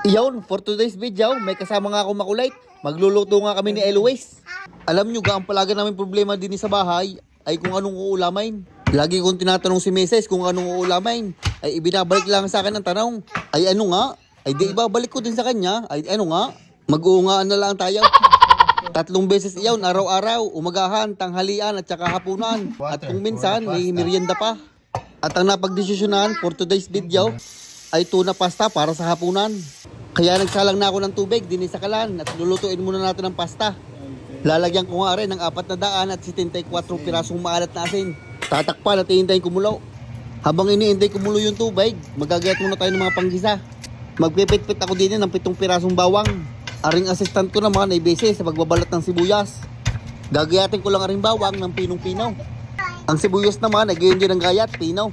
Iyon, for today's video, may kasama nga ako makulit. Magluluto nga kami ni Eloise. Alam nyo ga, ang palagi namin problema din sa bahay ay kung anong uulamain. Lagi kong tinatanong si Mrs. kung anong uulamain. Ay ibinabalik lang sa akin ang tanong. Ay ano nga? Ay di ibabalik ko din sa kanya. Ay ano nga? Mag-uungaan na lang tayo. 3 beses iyon, araw-araw, umagahan, tanghalian at saka hapunan. At kung minsan, may merienda pa. At ang napagdesisyonan for today's video ay tuna pasta para sa hapunan. Kaya nagsalang na ako ng tubig din sa kalan at lulutuin muna natin ang pasta. Lalagyan ko nga rin ng 474 pirasong maalat na asin. Tatakpan at iintayin kumulo. Habang iniintay kumulo yung tubig, magagayat muna tayo ng mga panggisa. Magpipit-pit ako din ng 7 pirasong bawang. Aring assistant ko naman ay busy sa pagbabalat ng sibuyas. Gagayatin ko lang aring bawang ng pinong-pinaw. Ang sibuyas naman ay gayon din ang gayat, pinaw.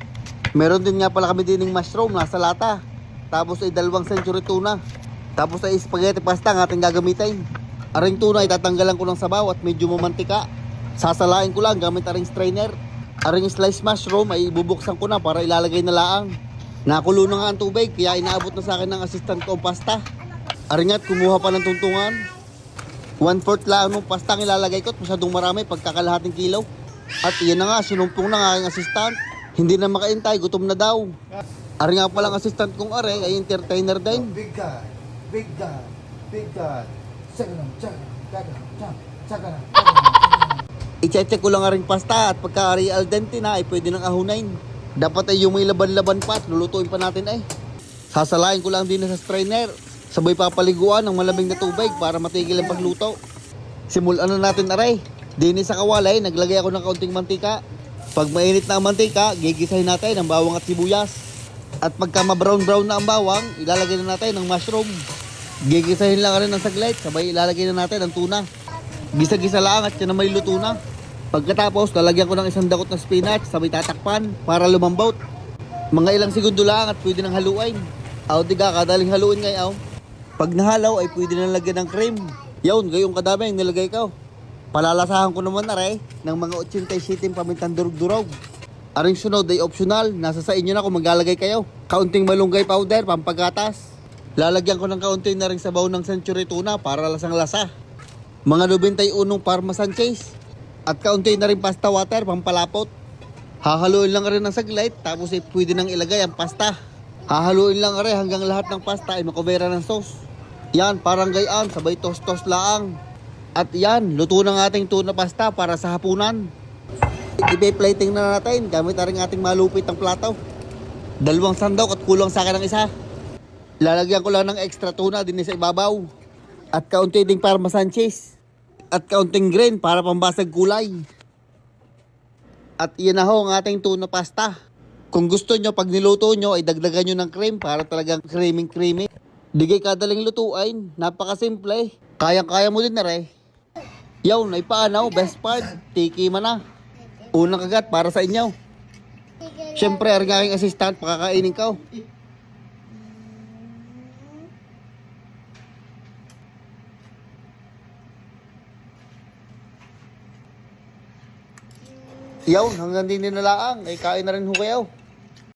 Meron din nga pala kami din ng mushroom nasa lata. Tapos ay 2 century tuna. Tapos ay spaghetti pasta ang ating gagamitin. Aring tuna ay tatanggalan ko ng sabaw at medyo mamantika. Sasalain ko lang gamit aring strainer. Aring sliced mushroom ay ibubuksan ko na para ilalagay na laang. Nakulo na nga ang tubig kaya inaabot na sa akin ng assistant ko ang pasta. Aring at kumuha pa ng tuntungan. 1/4 lang ng pasta ang ilalagay ko at masyadong marami pagkakalahating kilo. At iyan na nga, sinumpong na nga aking assistant. Hindi na makaintay, gutom na daw. Ari nga palang assistant kong are ay entertainer din. Big guy, big guy, big guy. I-check ko lang aring pasta at pagka ari al dente na ay pwede nang ahunain. Dapat ay yung may laban-laban pa at lulutuin pa natin ay. Sasalain ko lang din sa strainer. Sabay papaliguan ng malamig na tubig para matigil ang pagluto. Simulan na natin aray. Dini sa kawalay, naglagay ako ng kaunting mantika. Pag mainit na ang mantika, gigisahin natin ang bawang at sibuyas. At pagka ma-brown-brown na ang bawang, ilalagay na natin ang mushroom. Gigisahin lang rin ng saglit, sabay ilalagay na natin ang tuna. Gisa-gisa lang at yan na may luto na. Pagkatapos, lalagyan ko ng 1 dakot na spinach, sabay tatakpan para lumambot. Mga ilang segundo lang at pwede nang haluin. Aw, diga, kadaling haluin ngayon. Pag nahalaw ay pwede na lagyan ng cream. Yun, gayong kadami ang nilagay ko. Palalasahan ko naman na rin ng mga 87 pamintang durog-durog. Aring sunod ay optional, nasa sa inyo na kung maglalagay kayo. Kaunting malunggay powder, pampagatas. Lalagyan ko ng kaunting na ring sabaw ng century tuna para lasang-lasa. Mga 91 Parmesan cheese. At kaunti na rin pasta water, pampalapot. Hahaluin lang rin ng saglit, tapos ay pwede nang ilagay ang pasta. Hahaluin lang rin hanggang lahat ng pasta ay makubera ng sauce. Yan, parang gayaan, sabay tos-tos laang. At yan, luto ng ating tuna pasta para sa hapunan. Ipe-plating na natin gamit na rin ating malupit ng plato. 2 sandok at kulang sa akin ng isa. Lalagyan ko lang ng extra tuna din sa ibabaw. At kaunti ding parmesan cheese. At kaunting green para pambasag kulay. At iyan na ho ang ating tuna pasta. Kung gusto nyo, pag niluto nyo, ay dagdagan nyo ng cream para talagang creamy. Digay kadaling lutuin, napakasimple. Kayang-kaya mo din na rin. Yaw, ay paanaw, best part, tiki man na. Unang kagat para sa inyo. Siyempre, ang aking assistant, pakakainin ka. Yaw, hanggang din nilalaang, ay kain na rin ho kayo.